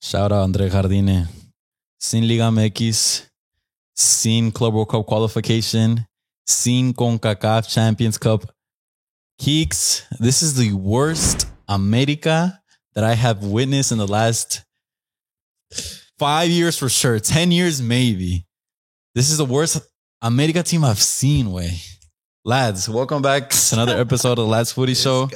Shout out Andre Jardine. Sin Liga MX, sin Club World Cup qualification, sin CONCACAF Champions Cup. Keeks, this is the worst America that I have witnessed in the last 5 years for sure. 10 years maybe. This is the worst America team I've seen, way. Lads, welcome back to another episode of the Lads Footy Show.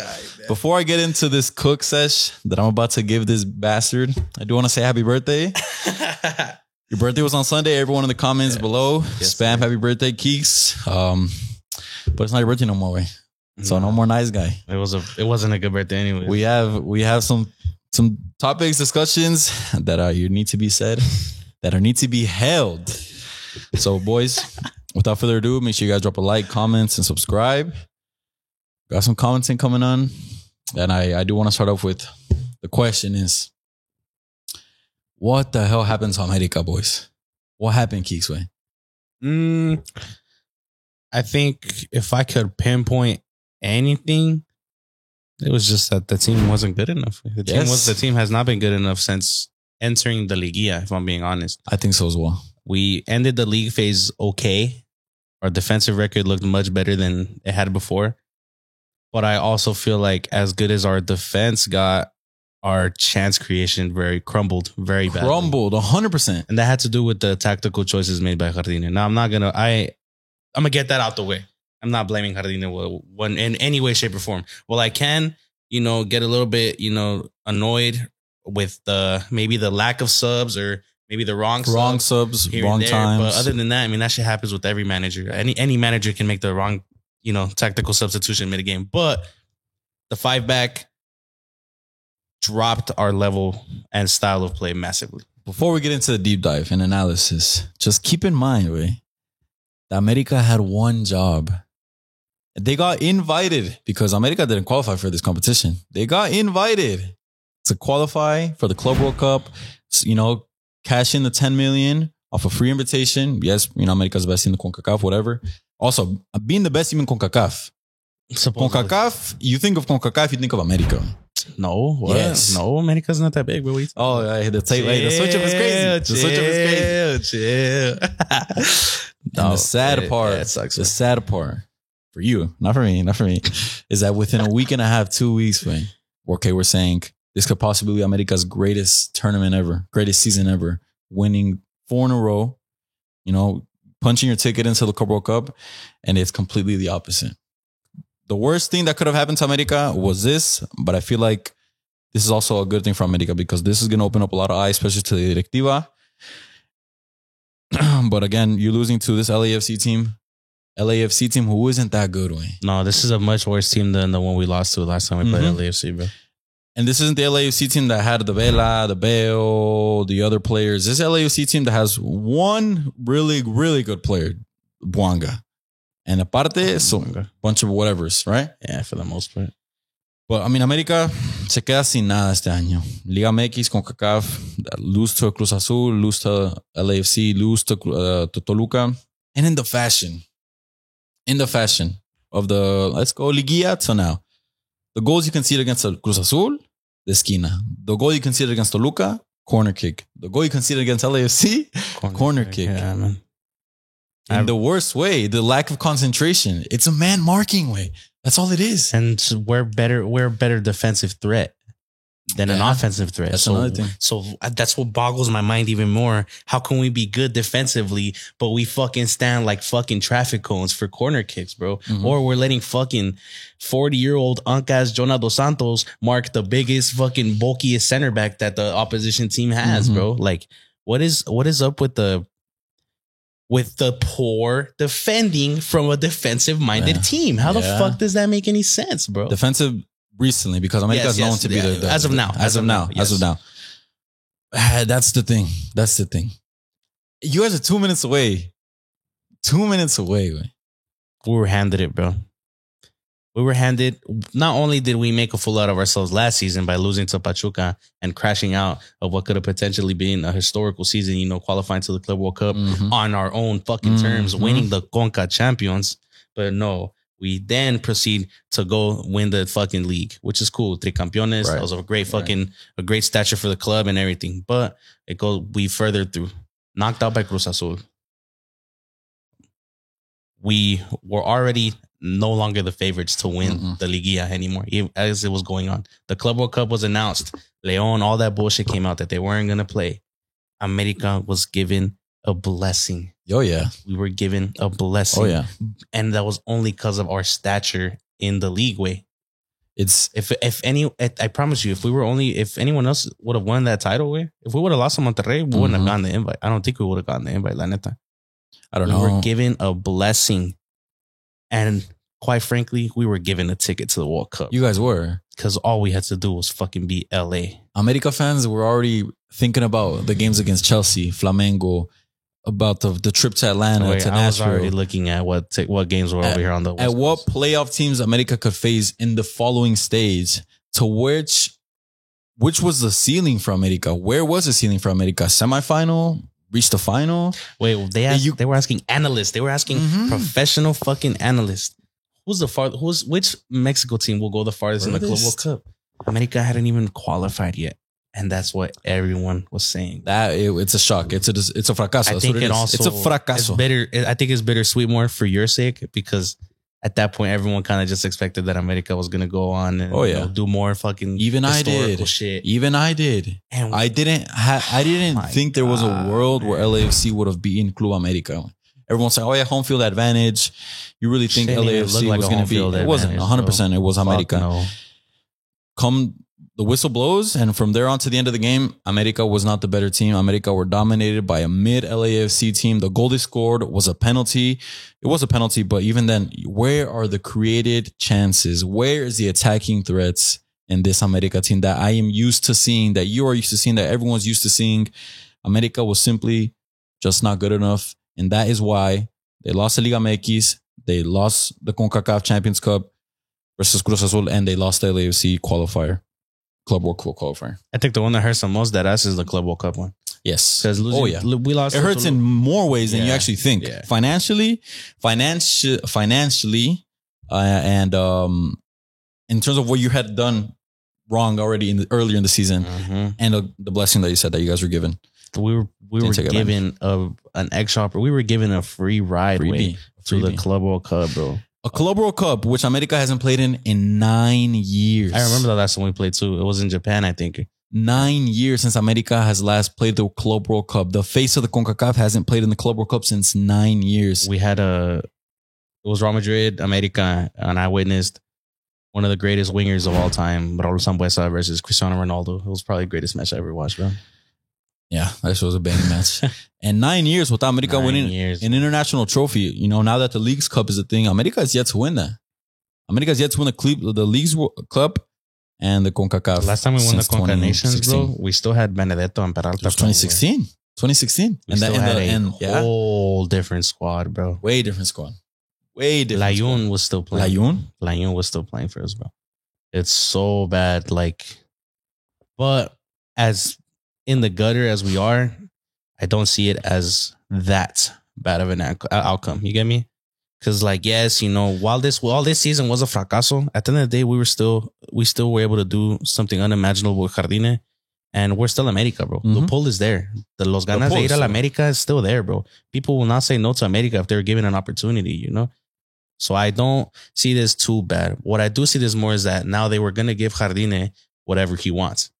Before I get into this cook sesh that I'm about to give this bastard, I do want to say happy birthday. Your birthday was on Sunday. Everyone in the comments below, spam happy birthday, Keeks. But it's not your birthday no more, way. So no more nice guy. It wasn't a good birthday anyway. We have some topics, discussions that you need to be said, that are need to be held. So boys, without further ado, make sure you guys drop a like, comments, and subscribe. Got some commenting coming on. And I do want to start off with the question is, what the hell happened to America, boys? What happened, Keeksway? I think if I could pinpoint anything, it was just that the team wasn't good enough. The team has not been good enough since entering the Liguilla, if I'm being honest. I think so as well. We ended the league phase okay. Our defensive record looked much better than it had before. But I also feel like as good as our defense got, our chance creation crumbled very badly. Crumbled 100%. And that had to do with the tactical choices made by Jardine. Now, I'm going to get that out the way. I'm not blaming Jardine in any way, shape, or form. Well, I can, get a little bit, annoyed with maybe the lack of subs or maybe the wrong subs, wrong times. But other than that, that shit happens with every manager. Any manager can make the wrong, tactical substitution mid-game. But the 5-back dropped our level and style of play massively. Before we get into the deep dive and analysis, just keep in mind, that America had one job. They got invited because America didn't qualify for this competition. They got invited to qualify for the Club World Cup, cash in the 10 million off a free invitation. Yes, America's best team in the CONCACAF, whatever. Also, being the best team in CONCACAF. CONCACAF, you think of CONCACAF, you think of America. No, what? Yes. No, America's not that big, but we. Oh, the switch up is crazy. And the sad part for you, not for me, is that within a week and a half, 2 weeks, we're saying this could possibly be America's greatest tournament ever, greatest season ever, winning 4 in a row, punching your ticket into the Club World Cup, and it's completely the opposite. The worst thing that could have happened to America was this, but I feel like this is also a good thing for America because this is going to open up a lot of eyes, especially to the Directiva. But again, you're losing to this LAFC team who isn't that good, way. No, this is a much worse team than the one we lost to last time we played LAFC, bro. And this isn't the LAFC team that had the Vela, the Bale, the other players. This LAFC team that has one really, really good player, Bouanga. And aparte, so a bunch of whatevers, right? Yeah, for the most part. But, America se queda sin nada este año. Liga MX, CONCACAF, lose to Cruz Azul, lose to LAFC, lose to Toluca. And in the fashion of the, let's go, Liguilla till now. The goals you conceded against Cruz Azul, the esquina. The goal you conceded against Toluca, corner kick. The goal you conceded against LAFC, corner kick. Yeah, man. In the worst way, the lack of concentration. It's a man marking way. That's all it is. And we're a better defensive threat than an offensive threat. That's another thing. So that's what boggles my mind even more. How can we be good defensively, but we fucking stand like fucking traffic cones for corner kicks, bro? Or we're letting fucking 40-year-old Uncas Jonah Dos Santos mark the biggest fucking bulkiest center back that the opposition team has, bro. Like, what is up with the poor defending from a defensive-minded team? How the fuck does that make any sense, bro? Defensive recently, because America is known to be the as of now. That's the thing. You guys are 2 minutes away. 2 minutes away. We were handed it, bro. Not only did we make a fool out of ourselves last season by losing to Pachuca and crashing out of what could have potentially been a historical season, qualifying to the Club World Cup on our own fucking terms, winning the Conca Champions. But no, We then proceed to go win the fucking league, which is cool. Tricampeones. Right. That was a great stature for the club and everything. But we further through. Knocked out by Cruz Azul. We were already no longer the favorites to win the Liguilla anymore, as it was going on. The Club World Cup was announced. Leon, all that bullshit came out that they weren't going to play. America was given a blessing. Oh, yeah. We were given a blessing. Oh, yeah. And that was only because of our stature in the league way. It's I promise you, if anyone else would have won that title way, if we would have lost to Monterrey, we wouldn't have gotten the invite. I don't think we would have gotten the invite, la neta. I don't know. We were given a blessing. And quite frankly, we were given a ticket to the World Cup. You guys were. Because all we had to do was fucking beat LA. America fans were already thinking about the games against Chelsea, Flamengo, about the trip to Atlanta, to Nashville. I was already looking at what games were over here on the West Coast. What playoff teams America could face in the following stage, to which was the ceiling for America? Where was the ceiling for America? Semifinal? Reached the final? Wait, they were asking analysts. They were asking professional fucking analysts. Which Mexico team will go the farthest in the Club World Cup? America hadn't even qualified yet. And that's what everyone was saying. It's a shock. It's a fracaso. I think it's a fracaso. I think it's bittersweet more for your sake, because at that point everyone kind of just expected that America was gonna go on and do more fucking historical shit. Even I did. And I didn't think there was a world where LAFC would have beaten Club America. Everyone's saying, "Oh yeah, home field advantage." You really think LAFC was going to be? It wasn't 100%. It was America. No. Come the whistle blows, and from there on to the end of the game, America was not the better team. America were dominated by a mid LAFC team. The goal they scored was a penalty. It was a penalty, but even then, where are the created chances? Where is the attacking threats in this America team that I am used to seeing, that you are used to seeing, that everyone's used to seeing? America was simply just not good enough. And that is why they lost the Liga MX, they lost the CONCACAF Champions Cup versus Cruz Azul, and they lost the LAFC qualifier, Club World Cup qualifier. I think the one that hurts the most, that us, is the Club World Cup one. Yes. Because we lost. It hurts in more ways than you actually think. Yeah. Financially, and in terms of what you had done wrong already earlier in the season, and the blessing that you said that you guys were given. We were given an extra. We were given a free ride to the Club World Cup, bro. A Club World Cup, which America hasn't played in 9 years. I remember the last time we played too. It was in Japan, I think. 9 years since America has last played the Club World Cup. The face of the CONCACAF hasn't played in the Club World Cup since 9 years. It was Real Madrid, America, and I witnessed one of the greatest wingers of all time, Raul Sambuesa versus Cristiano Ronaldo. It was probably the greatest match I ever watched, bro. Yeah, that was a banging match. And 9 years without America winning an international trophy. You know, now that the Leagues Cup is a thing, America has yet to win that. America has yet to win the Leagues Cup and the CONCACAF. Last time we won the CONCACAF Nations, bro, we still had Benedetto and Peralta. It was 2016. 2016. We still had a whole different squad, bro. Way different squad. Way different Layun was still playing. Layun was still playing for us, bro. It's so bad. But as in the gutter as we are, I don't see it as that bad of an outcome. You get me? Because yes, while this season was a fracaso, at the end of the day, we still were able to do something unimaginable with Jardine, and we're still America, bro. The pull is there. The Los Ganas de ir a la America is still there, bro. People will not say no to America if they're given an opportunity, So I don't see this too bad. What I do see this more is that now they were going to give Jardine whatever he wants.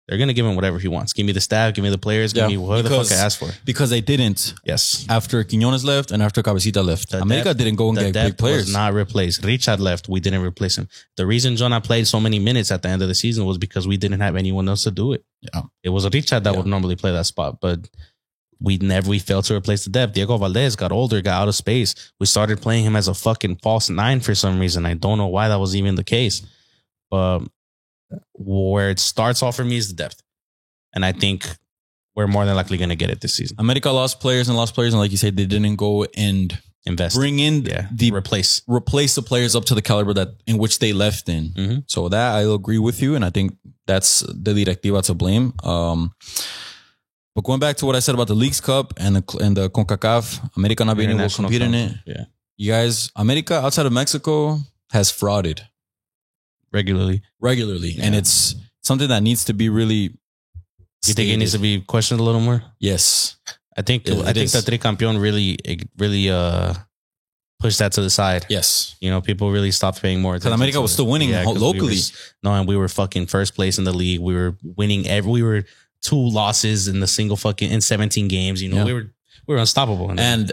They're going to give him whatever he wants. Give me the staff, give me the players, give me whatever the fuck I asked for. Because they didn't. Yes. After Quiñones left and after Cabecita left. America didn't go and get big players. Was not replaced. Richard left. We didn't replace him. The reason Jonah played so many minutes at the end of the season was because we didn't have anyone else to do it. Yeah. It was Richard that would normally play that spot, but we failed to replace the depth. Diego Valdez got older, got out of space. We started playing him as a fucking false 9 for some reason. I don't know why that was even the case. But where it starts off for me is the depth. And I think we're more than likely going to get it this season. America lost players. And like you said, they didn't go and invest, bring in replace the players up to the caliber in which they left in. Mm-hmm. So that I'll agree with you. And I think that's the Directiva to blame. But going back to what I said about the Leagues Cup and the CONCACAF, America not being able to compete in it. Yeah. You guys, America outside of Mexico has frauded regularly. And it's something that needs to be really. You think it needs to be questioned a little more? Yes, I think the Tricampeón really pushed that to the side. Yes, you know, people really stopped paying more attention. Because America was still winning locally. And we were fucking first place in the league. We were winning we were 2 losses in the in 17 games. You know, we were unstoppable. And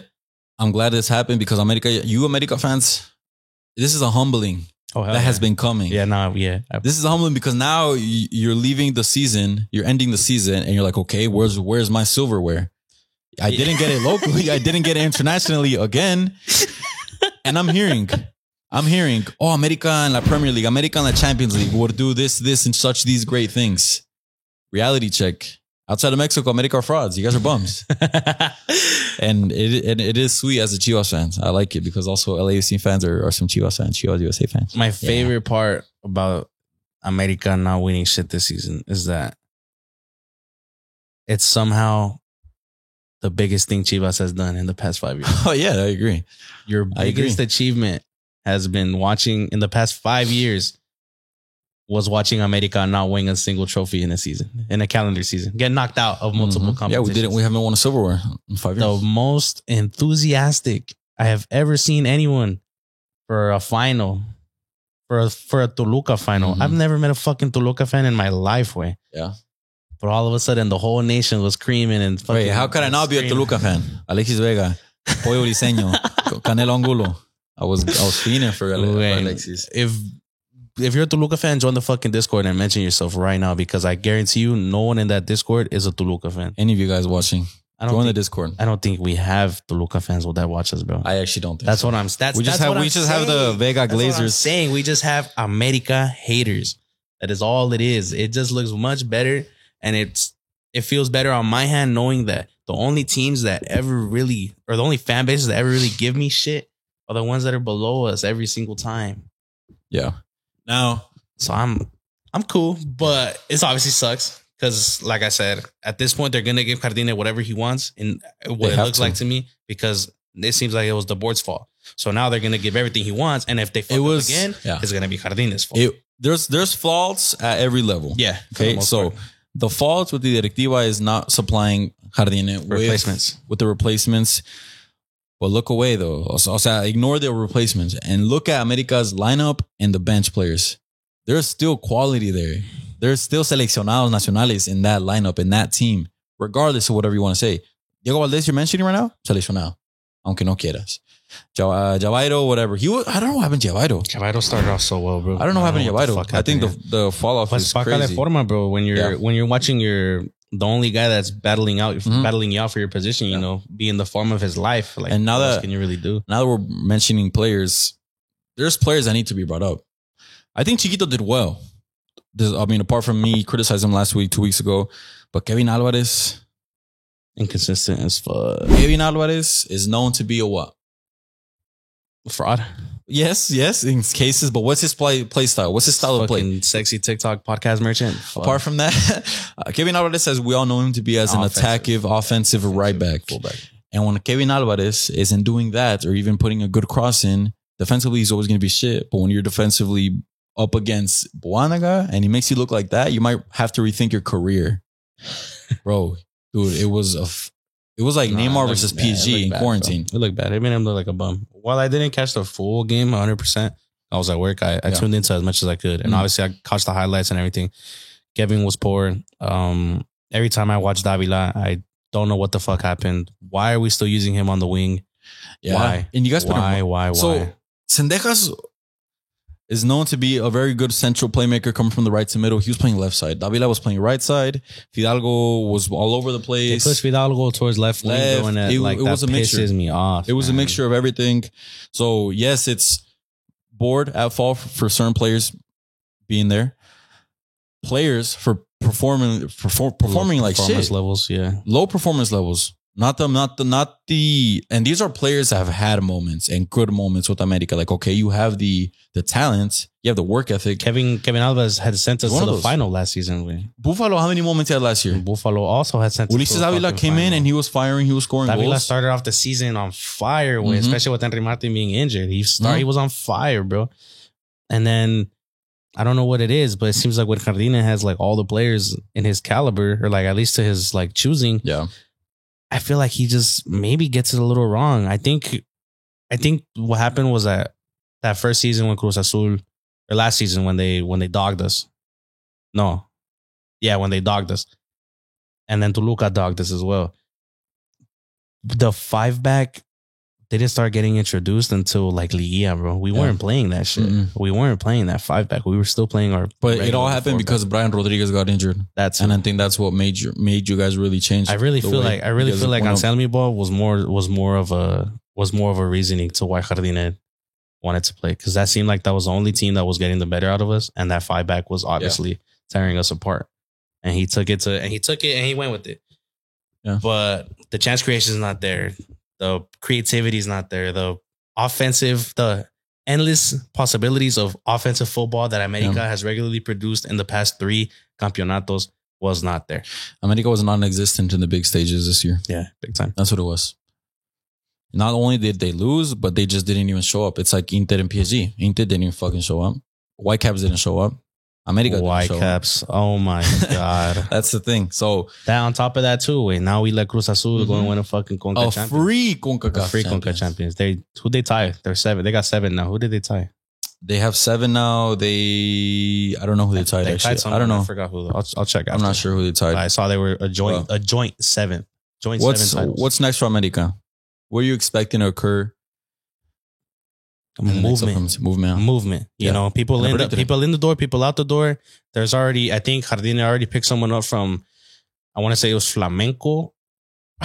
I'm glad this happened because America fans, this is a humbling. That has been coming. This is humbling because now you're leaving the season, you're ending the season, and you're like, okay, where's my silverware? I didn't get it locally. I didn't get it internationally again. And I'm hearing, America in la Premier League, America in la Champions League would do this, and such these great things. Reality check. Outside of Mexico, America are frauds. You guys are bums. And it is sweet as a Chivas fan. I like it because also LAFC fans are some Chivas fans, Chivas USA fans. My favorite part about America not winning shit this season is that it's somehow the biggest thing Chivas has done in the past 5 years. Oh, yeah, I agree. Your biggest achievement has been watching in the past 5 years was watching America not win a single trophy in a calendar season, get knocked out of multiple competitions. Yeah, we haven't won a silverware in 5 years. The most enthusiastic I have ever seen anyone for a final, for a Toluca final. I've never met a fucking Toluca fan in my life, way. Yeah. But all of a sudden, the whole nation was screaming and fucking. Wait, how could I not be a Toluca fan? Alexis Vega, Pollo Briseño, Canelo Angulo. I was fiending for Alexis. If you're a Toluca fan, join the fucking Discord and mention yourself right now because I guarantee you no one in that Discord is a Toluca fan. Any of you guys watching, join the Discord. I don't think we have Toluca fans that watch us, bro. I actually don't think that's so. What I'm We just have the Vega Glazers. That's what I'm saying. We just have America haters. That is all it is. It just looks much better and it feels better on my hand knowing that the only teams that ever really, or the only fan bases that ever really give me shit are the ones that are below us every single time. Yeah. Now, so I'm cool, but it obviously sucks because, like I said, at this point they're gonna give Jardine whatever he wants and what it looks like to me because it seems like it was the board's fault. So now they're gonna give everything he wants, and if they fuck up again, it's gonna be Jardine's fault. There's faults at every level. Yeah. Okay. So the fault with the Directiva is not supplying Jardine with the replacements. But look away though. Also, ignore the replacements and look at America's lineup and the bench players. There's still quality there. There's still seleccionados nacionales in that lineup, in that team, regardless of whatever you want to say. Diego Valdez, you're mentioning right now? Seleccionado. Aunque no quieras. Javairo, whatever. I don't know what happened to Javairo. Javairo started off so well, bro. I don't know what happened to Javairo. I think the fall off is crazy. Forma, bro. When you're watching the only guy that's battling you out for your position, you know, be in the form of his life. Like, and now what else can you really do? Now that we're mentioning players, there's players that need to be brought up. I think Chiquito did well. Apart from me criticizing him last week, 2 weeks ago, but Kevin Alvarez, inconsistent as fuck. Kevin Alvarez is known to be a what? Fraud. Yes, in cases, but what's his play style? What's his style of play? Sexy TikTok podcast merchant. Fuck. Apart from that, Kevin Alvarez says we all know him to be as an offensive right back. Fullback. And when Kevin Alvarez isn't doing that or even putting a good cross in, defensively he's always going to be shit. But when you're defensively up against Boanaga and he makes you look like that, you might have to rethink your career. Bro, dude, it was like Neymar versus PG in quarantine. It looked bad. It made him look like a bum. While I didn't catch the full game 100%, I was at work. I tuned into as much as I could. And obviously I caught the highlights and everything. Kevin was poor. Every time I watch Davila, I don't know what the fuck happened. Why are we still using him on the wing? Yeah. Why? And you guys why? So Sendejas is known to be a very good central playmaker coming from the right to middle. He was playing left side. Davila was playing right side. Fidalgo was all over the place. They pushed Fidalgo towards left wing. It was a mixture. Pisses me off. It was a mixture of everything. So yes, it's board at fault for certain players being there. Players for performing like shit. Levels, yeah. Low performance levels. Not the, and these are players that have had moments and good moments with America. Like, okay, you have the talent, you have the work ethic. Kevin Alvarez had sent us One to of the those. final last season. Buffalo, how many moments he had last year? Buffalo also had sent us Ulises to the Avila fucking came in final. and he was firing, he was scoring Avila goals. started off the season on fire, Mhm. especially with Henry Martin being injured. He Mhm. was on fire, bro. And then I don't know what it is, but it seems like when Jardine has like all the players in his caliber, or like at least to his like choosing, Yeah. I feel like he just maybe gets it a little wrong. I think what happened was that first season when Cruz Azul, or last season when they dogged us. No. Yeah, when they dogged us. And then Toluca dogged us as well. The 5-back didn't start getting introduced until like Liguilla, bro. We weren't playing that shit. Mm-mm. We weren't playing that 5-back. We were still playing our. But it all regular happened 4-back. because Brian Rodriguez got injured. And I think that's what made you guys really change. I really feel like Anselmi ball was more of a reasoning to why Jardine wanted to play, because that seemed like that was the only team that was getting the better out of us, and that 5-back was obviously tearing us apart. And he took it and he went with it. Yeah. But the chance creation is not there. The creativity is not there. The endless possibilities of offensive football that America has regularly produced in the past 3 campeonatos was not there. America was non-existent in the big stages this year. Yeah, big time. That's what it was. Not only did they lose, but they just didn't even show up. It's like Inter and PSG. Inter didn't even fucking show up. Whitecaps didn't show up. America didn't show up. Whitecaps. Oh my God. That's the thing. So That on top of that too, wait, now we let Cruz Azul go and win a fucking Conca a Champions. free CONCACAF A free Conca Champions. Who they tie? They're 7. They got 7 now. Who did they tie? They have 7 now. I don't know who they tied. They Actually, tied I don't know. I forgot who. I'll check. I'm not sure who they tied. I saw they were a joint 7. Joint 7 titles. What's next for America? What are you expecting to occur? Movement. You know, people in the door, people out the door. There's already, I think Jardine already picked someone up from, I want to say it was Flamenco,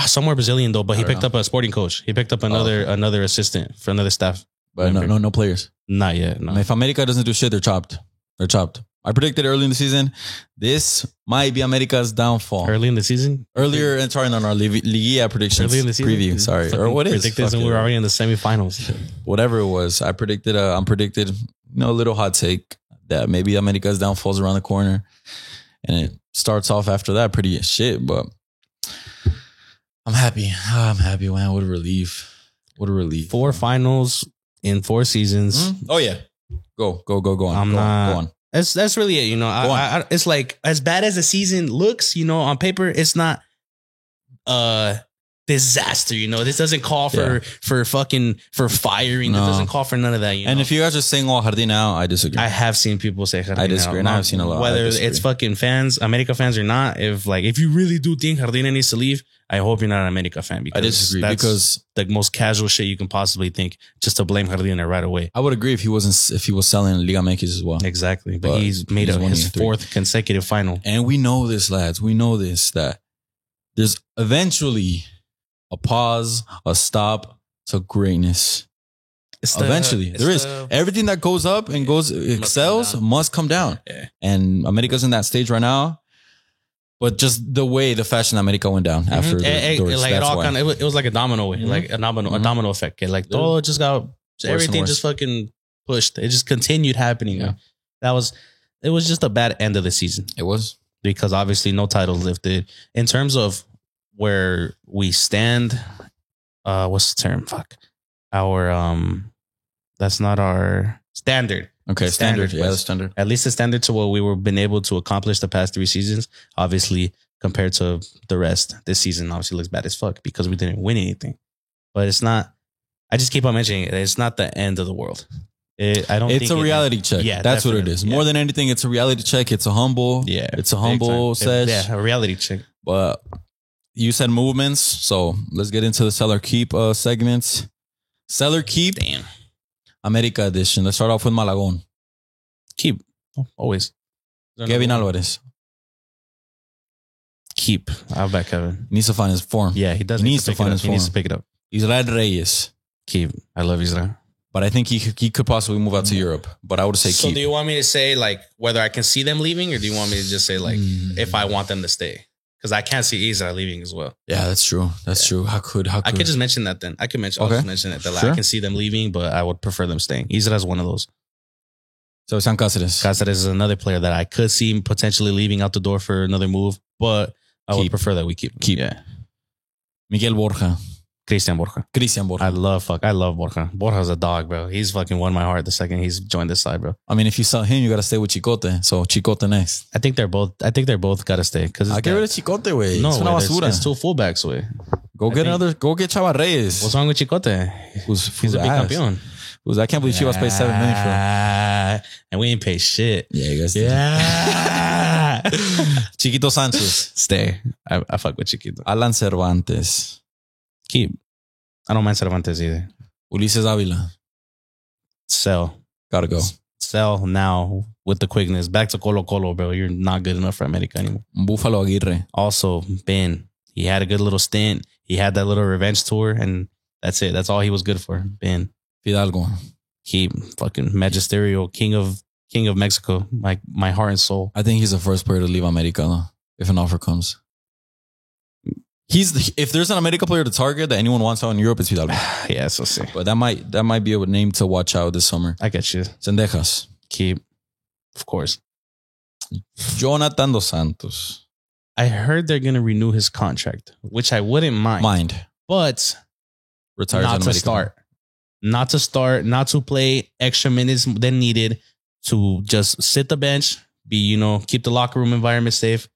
somewhere Brazilian though. But he picked up a sporting coach. He picked up another assistant for another staff. But no players. Not yet. No. And if America doesn't do shit, they're chopped. They're chopped. I predicted early in the season, this might be America's downfall. Early in the season? Earlier, and sorry, on our Liguilla predictions Early in the season? preview. Sorry. Or what is? Predicted when we were already in the semifinals. Whatever it was. I predicted, a little hot take that maybe America's downfall's around the corner. And it starts off after that pretty shit, but I'm happy. I'm happy, man. What a relief. 4 finals in 4 seasons. Oh, yeah. Go on. Go on. That's really it. You know, I it's like as bad as the season looks, you know, on paper, it's not disaster. You know, this doesn't call for firing. No. This doesn't call for none of that. You know? And if you guys are saying Jardine out, I disagree. I have seen people say Jardine I disagree. out. And I've seen a lot. Whether it's fucking fans, America fans or not, if you really do think Jardine needs to leave, I hope you're not an America fan, because I disagree that's because the most casual shit you can possibly think, just to blame Jardine right away. I would agree if he was selling Liga MX as well. Exactly. But he's made he's his 4th consecutive final. And we know this, lads. We know this, that there's eventually a pause, a stop to greatness. Eventually, there is. Everything that goes up and excels must come down. Yeah. And America's in that stage right now. But just the way the fashion America went down after the doors, like that's why. it was like a domino way, like a domino effect. Like todo just got everything just fucking pushed. It just continued happening. Yeah. It was just a bad end of the season. It was. Because obviously no title lifted. In terms of where we stand, what's the term? That's not our standard. Okay, standard. Yeah, was- the standard. At least the standard to what we were been able to accomplish the past 3 seasons. Obviously, compared to the rest, this season obviously looks bad as fuck because we didn't win anything. But it's not. I just keep on mentioning it. It's not the end of the world. It's a reality check. Yeah, that's what it is. More than anything, it's a reality check. It's a humble. Yeah, it's a humble sesh. Yeah, a reality check. But you said movements, so let's get into the seller keep segments. Seller keep. Damn. America edition. Let's start off with Malagón. Keep. Always. Kevin Alvarez. Keep. I'll back Kevin. Needs to find his form. Yeah, he does. He needs to find his He form. needs to pick it up. Israel Reyes. Keep. I love Israel. But I think he could possibly move out to Europe. But I would say So keep. do you want me to say like whether I can see them leaving, or do you want me to just say like if I want them to stay? because I can't see Isra leaving as well. Yeah, that's true. That's true. How could I could just mention that then. I could mention. Okay. I'll just mention it. That Sure. I can see them leaving, but I would prefer them staying. Isra is one of those. So San Cáceres. Cáceres is another player that I could see potentially leaving out the door for another move, but I would Keep. prefer that we keep. Yeah. Miguel Borja. Cristian Borja. Cristian Borja. I love Borja. Borja's a dog, bro. He's fucking won my heart the second he's joined this side, bro. I mean, if you sell him, you got to stay with Chicote. So Chicote next. I think they're both gotta stay. Because I get rid of Chicote, way. no, it's una way, basura. it's two fullbacks, way. Go get Chava Reyes. What's wrong with Chicote? He's a big ass. campeón. I can't believe Chivas paid $7 million for him. And we ain't pay shit. Yeah, you guys. Yeah. Chiquito Sanchez. Stay. I fuck with Chiquito. Alan Cervantes. Keep. I don't mind Cervantes either. Ulises Avila. Sell. Gotta go. Sell now with the quickness. Back to Colo Colo, bro. You're not good enough for America anymore. Buffalo Aguirre. Also, Ben. He had a good little stint. He had that little revenge tour, and that's it. That's all he was good for. Ben. Fidalgo. He fucking magisterial king of Mexico. Like my heart and soul. I think he's the first player to leave America, though, if an offer comes. If there's an America player to target that anyone wants out in Europe, it's Fidalgo. Yeah, so see. But that might be a name to watch out this summer. I get you. Zendejas. Keep. Of course. Jonathan Dos Santos. I heard they're going to renew his contract, which I wouldn't mind. But Retires not in to America. start. Not to start, not to play extra minutes than needed, to just sit the bench, keep the locker room environment safe,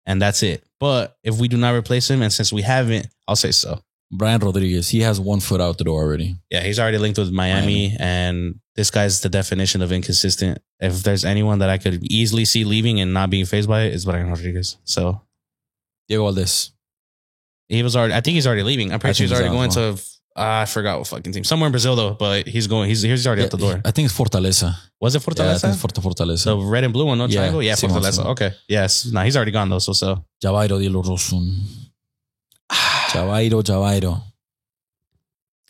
and that's it. But if we do not replace him, and since we haven't, I'll say so. Brian Rodriguez. He has 1 foot out the door already. Yeah, he's already linked with Miami, and this guy's the definition of inconsistent. If there's anyone that I could easily see leaving and not being phased by it, it's Brian Rodriguez. So Diego Valdez. I think he's already leaving. I'm pretty sure he's already going to, I forgot what fucking team. Somewhere in Brazil, though, but he's already out the door. I think it's Fortaleza. Was it Yeah, I Fortaleza? think it's Fortaleza. The red and blue one, no Yeah, triangle? Yeah, Simon, Fortaleza. Simon. Okay. Yes. No, he's already gone, though, so. Javairo Dielo Rosun. Javairo.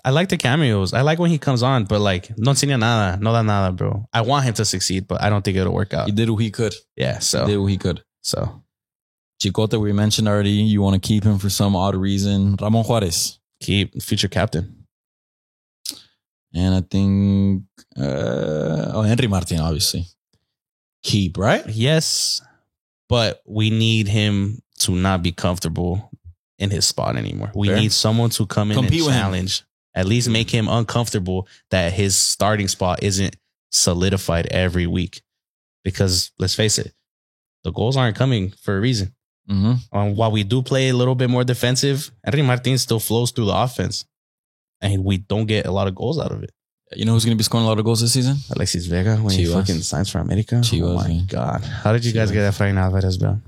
I like the cameos. I like when he comes on, but no enseña nada. No da nada, bro. I want him to succeed, but I don't think it'll work out. He did what he could. Yeah, He did what he could. So. Chicote, we mentioned already. You want to keep him for some odd reason. Ramon Juarez. Keep future captain. And I think, Henry Martin, obviously. Keep, right? Yes, but we need him to not be comfortable in his spot anymore. We Fair. need someone to come in Compete and with him. challenge. At least make him uncomfortable that his starting spot isn't solidified every week. Because let's face it, the goals aren't coming for a reason. Mm-hmm. While we do play a little bit more defensive, Henry Martin still flows through the offense. And we don't get a lot of goals out of it. You know who's going to be scoring a lot of goals this season? Alexis Vega, when he Chivas. fucking signs for America. Chivas, Oh my man. God. How did you guys Chivas. get Efrain Alvarez, bro?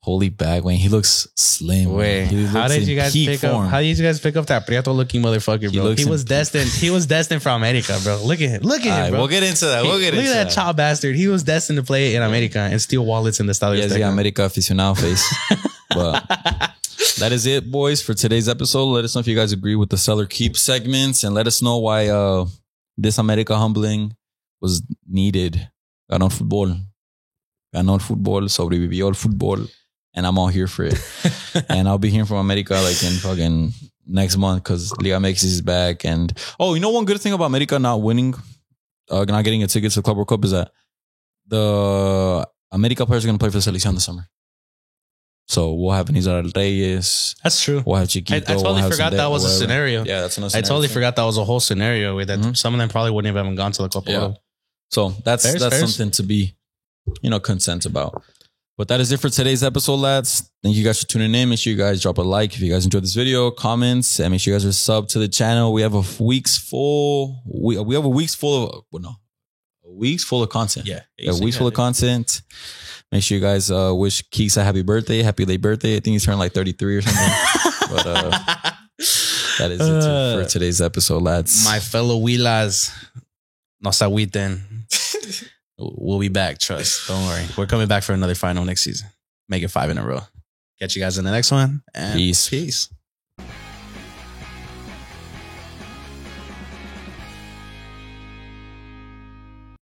Holy bag, Wayne. He looks slim. Wait, He how looks did in you guys peak pick form. up? How did you guys pick up that Prieto looking motherfucker, He bro? looks He was in- destined. He was destined for America, bro. Look at him. Look at All him, right, bro. we'll get into that. We'll get Look into at that child bastard. He was destined to play in America and steal wallets in the Estadio He has the Azteca. America aficionado face. But that is it, boys, for today's episode. Let us know if you guys agree with the seller keep segments, and let us know why this America humbling was needed. Ganó el fútbol. Ganó el fútbol. Sobrevivió el fútbol. And I'm all here for it. And I'll be hearing from America in fucking next month because Liga MX is back. And one good thing about America not winning, not getting a ticket to the Club World Cup is that the America players are going to play for the Selección this summer. So we'll have Nizar Reyes. That's true. We'll have Chiquito. I totally we'll have forgot that was a whatever. scenario. Yeah, that's another I scenario. totally forgot that was a whole scenario with that. Mhm. Some of them probably wouldn't have even gone to the Copa Yeah. Oro. So that's Fairs. something to be, consent about. But that is it for today's episode, lads. Thank you guys for tuning in. Make sure you guys drop a like if you guys enjoyed this video, comments, and make sure you guys are sub to the channel. We have a week's full. We have a week's full of a week's full of content. Yeah. A week's full of content. Make sure you guys wish Keeks a happy birthday, happy late birthday. I think he's turned 33 or something. But that is it for today's episode, lads. My fellow Huilas, no se agüiten. We'll be back, trust. Don't worry. We're coming back for another final next season. Make it 5 in a row. Catch you guys in the next one. And Peace. Peace.